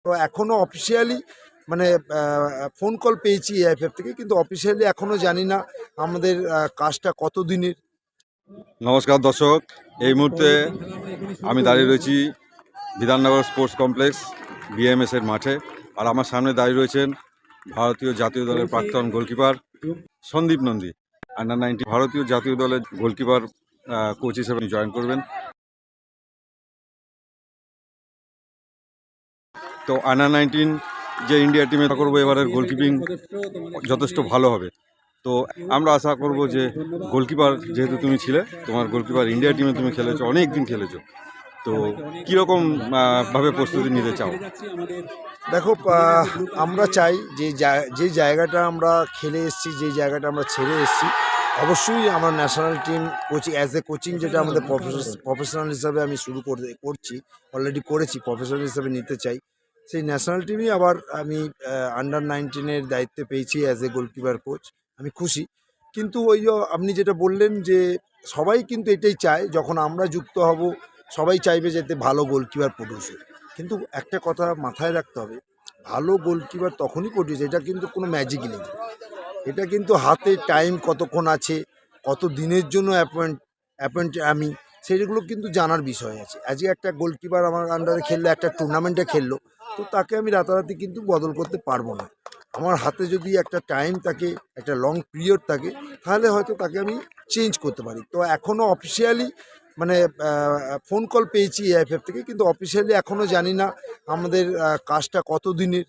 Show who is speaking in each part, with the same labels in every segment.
Speaker 1: তো এখনও অফিসিয়ালি মানে ফোন কল পেয়েছি এআইএফএফ থেকে, কিন্তু অফিসিয়ালি এখনও জানি না আমাদের কাজটা কত দিনের।
Speaker 2: নমস্কার দর্শক, এই মুহূর্তে আমি দাঁড়িয়ে রয়েছি বিধাননগর স্পোর্টস কমপ্লেক্স বিএমএস এর মাঠে। আর আমার সামনে দাঁড়িয়ে রয়েছেন ভারতীয় জাতীয় দলের প্রাক্তন গোলকিপার সন্দীপ নন্দী। আন্ডার-19 ভারতীয় জাতীয় দলের গোলকিপার কোচ হিসেবে জয়েন করবেন। তো আন্ডার-19 যে ইন্ডিয়া টিমে করবো এবারের গোলকিপিং যথেষ্ট ভালো হবে। তো আমরা আশা করব যে গোলকিপার, যেহেতু তুমি ছিলে, তোমার গোলকিপার ইন্ডিয়া টিমে তুমি খেলেছো, অনেক দিন খেলেছো, তো কীরকম ভাবে প্রস্তুতি নিতে চাও?
Speaker 1: দেখো, আমরা চাই যে জায়গাটা আমরা খেলে এসেছি, যে জায়গাটা আমরা ছেড়ে এসেছি, অবশ্যই আমরা national team coaching as a coaching, যেটা আমাদের প্রফেশনাল হিসাবে আমি শুরু করছি, অলরেডি করেছি, প্রফেশনাল হিসাবে নিতে চাই। সেই ন্যাশনাল টিমই আবার আমি আন্ডার-19-এর দায়িত্বে পেয়েছি অ্যাজ এ গোলকিপার কোচ। আমি খুশি। কিন্তু ওই যে আপনি যেটা বললেন যে সবাই কিন্তু এটাই চায়, যখন আমরা যুক্ত হব সবাই চাইবে যাতে ভালো গোলকিপার প্রডিউস হয়। কিন্তু একটা কথা মাথায় রাখতে হবে, ভালো গোলকিপার তখনই প্রডিউস, এটা কিন্তু কোনো ম্যাজিক নেই। এটা কিন্তু হাতে টাইম কতক্ষণ আছে, কত দিনের জন্য অ্যাপয়েন্ট আমি, সেগুলো কিন্তু জানার বিষয় আছে। আজকে একটা গোলকিপার আমার আন্ডারে খেললো, একটা টুর্নামেন্টে খেললো, তো তাকে আমি রাতারাতি কিন্তু বদল করতে পারবো না। আমার হাতে যদি একটা টাইম থাকে, একটা লং পিরিয়ড থাকে, তাহলে হয়তো তাকে আমি চেঞ্জ করতে পারি। তো এখনও অফিসিয়ালি মানে ফোন কল পেয়েছি এআইএফএফ থেকে, কিন্তু অফিসিয়ালি এখনও জানি না আমাদের কাজটা কত দিনের,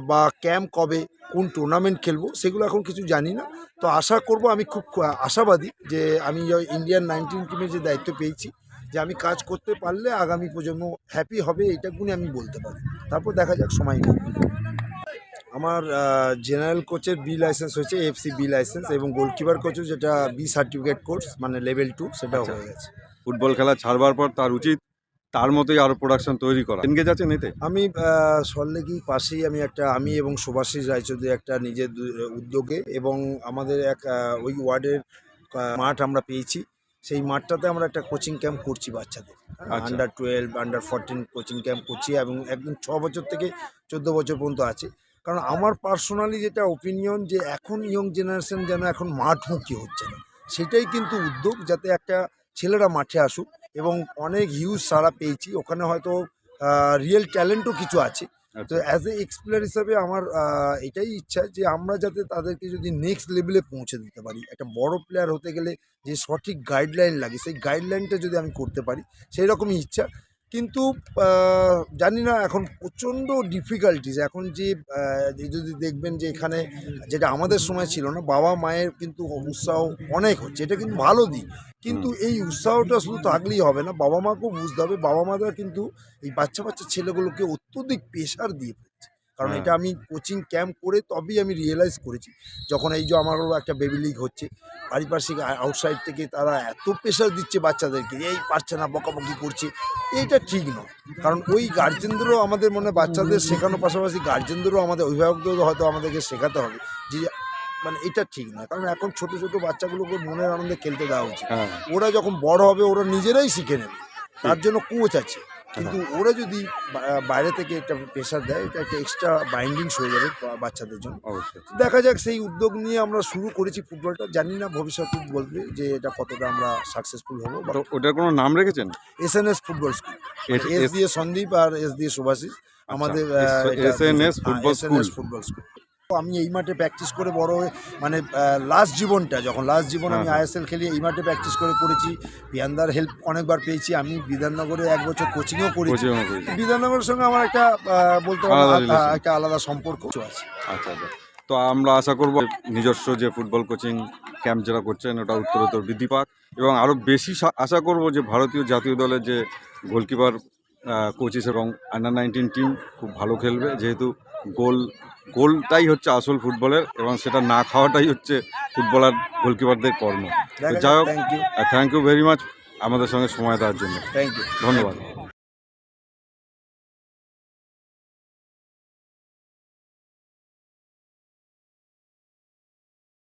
Speaker 1: বা ক্যাম্প কবে, কোন টুর্নামেন্ট খেলবো, সেগুলো এখন কিছু জানি না। তো আশা করব, আমি খুব আশাবাদী যে আমি ইন্ডিয়ান 19 টিমের যে দায়িত্ব পেয়েছি, যে আমি কাজ করতে পারলে আগামী প্রজন্ম হ্যাপি হবে, এইটাগুলি আমি বলতে পারি। তারপর দেখা যাক, সময় নেই। আমার জেনারেল কোচের বি লাইসেন্স হয়েছে, এফসি বি লাইসেন্স, এবং গোলকিপার কোচও যেটা বি সার্টিফিকেট কোর্স, মানে লেভেল 2, সেটা হয়ে গেছে।
Speaker 2: ফুটবল খেলা ছাড়বার পর তার উচিত তার মতোই আরও প্রোডাকশন তৈরি করা। এনগেজ আছেন এতে?
Speaker 1: আমি সল্টলেকের পাশেই আমি এবং সুভাষিস রায়চৌধুরী একটা নিজের উদ্যোগে, এবং আমাদের এক ওই ওয়ার্ডের মাঠ আমরা পেয়েছি, সেই মাঠটাতে আমরা একটা কোচিং ক্যাম্প করছি বাচ্চাদের। আন্ডার-12, আন্ডার-14 কোচিং ক্যাম্প করছি, এবং একদম 6 বছর থেকে 14 বছর পর্যন্ত আছে। কারণ আমার পার্সোনালি যেটা ওপিনিয়ন, যে এখন ইয়ং জেনারেশন যেন এখন মাঠমুখী হচ্ছে না, সেটাই কিন্তু উদ্যোগ, যাতে একটা ছেলেরা মাঠে আসুক। এবং অনেক হিউজ সাড়া পেয়েছি ওখানে, হয়তো রিয়েল ট্যালেন্টও কিছু আছে। তো অ্যাজ এ এক্সপ্লেয়ার হিসাবে আমার এটাই ইচ্ছা, যে আমরা যাতে তাদেরকে যদি নেক্সট লেভেলে পৌঁছে দিতে পারি, একটা বড় প্লেয়ার হতে গেলে যে সঠিক গাইডলাইন লাগে, সেই গাইডলাইনটা যদি আমি করতে পারি, সেই রকমই ইচ্ছা। কিন্তু জানি না, এখন প্রচণ্ড ডিফিকাল্টিস। এখন যে যদি দেখবেন যে এখানে, যেটা আমাদের সময় ছিল না, বাবা মায়ের কিন্তু উৎসাহ অনেক হচ্ছে, এটা কিন্তু ভালো দিক। কিন্তু এই উৎসাহটা শুধু থাকলেই হবে না, বাবা মাকেও বুঝতে হবে। বাবা মারা কিন্তু এই বাচ্চা ছেলেগুলোকে অত্যধিক প্রেশার দিয়ে ফেলছে। কারণ এটা আমি কোচিং ক্যাম্প করে তবেই আমি রিয়েলাইজ করেছি, যখন এই যে আমারও একটা বেবি লিগ হচ্ছে, পারিপার্শ্বিক আউটসাইড থেকে তারা এত প্রেশার দিচ্ছে বাচ্চাদেরকে, এই পারছে না, বকাবকি করছে, এইটা ঠিক নয়। কারণ ওই গার্জেনদেরও আমাদের মনে বাচ্চাদের শেখানোর পাশাপাশি গার্জেনদেরও, আমাদের অভিভাবকদেরও হয়তো আমাদেরকে শেখাতে হবে যে মানে এটা ঠিক না। কারণ এখন ছোট ছোট বাচ্চাগুলোকে মনের আনন্দে খেলতে দেওয়া উচিত। ওরা যখন বড় হবে ওরা নিজেরাই শিখে নেবে, তার জন্য কোচ আছে। কিন্তু ওরা যদি বাইরে থেকে একটা প্রেশার দেয়, এটা একটা এক্সট্রা বাইন্ডিংস হয়ে যাবে বাচ্চাদের জন্য।
Speaker 2: অবশ্যই
Speaker 1: দেখা যাক, সেই উদ্যোগ নিয়ে আমরা শুরু করেছি ফুটবলটা। জানি না ভবিষ্যতে বলবে যে এটা কতটা আমরা সাকসেসফুল হবো।
Speaker 2: তো ওটার কোনো নাম রেখেছেন?
Speaker 1: এসএনএস ফুটবল স্কুল, এস দিয়ে সন্দীপ আর এস দিয়ে সুভাষিস। আমাদের
Speaker 2: এসএনএস ফুটবল স্কুল।
Speaker 1: আমি এই মাঠে প্র্যাকটিস করে বড় হয়ে, মানে লাস্ট জীবন আমি আইএসএল খেলি এই মাঠে প্র্যাকটিস করেছি। বিয়ানদার হেল্প অনেকবার পেয়েছি। আমি বিধাননগরে 1 বছর কোচিংও করেছি। বিধাননগরের সঙ্গে আমার একটা বলতে একটা আলাদা সম্পর্ক আছে।
Speaker 2: আচ্ছা। তো আমরা আশা করব নিজস্ব যে ফুটবল কোচিং ক্যাম্প যেটা করছেন ওটা উত্তরোত্তর বৃদ্ধি পাক, এবং আরও বেশি আশা করব যে ভারতীয় জাতীয় দলের যে গোলকিপার কোচিস এবং আন্ডার-19 টিম খুব ভালো খেলবে, যেহেতু গোলটাই হচ্ছে আসল ফুটবলের, এবং সেটা না খাওয়াটাই হচ্ছে ফুটবলার গোলকিপারদের কর্ম। তো যাই হোক, থ্যাংক ইউ ভেরি মাচ আমাদের সঙ্গে সময় দেওয়ার জন্য।
Speaker 1: থ্যাংক ইউ,
Speaker 2: ধন্যবাদ।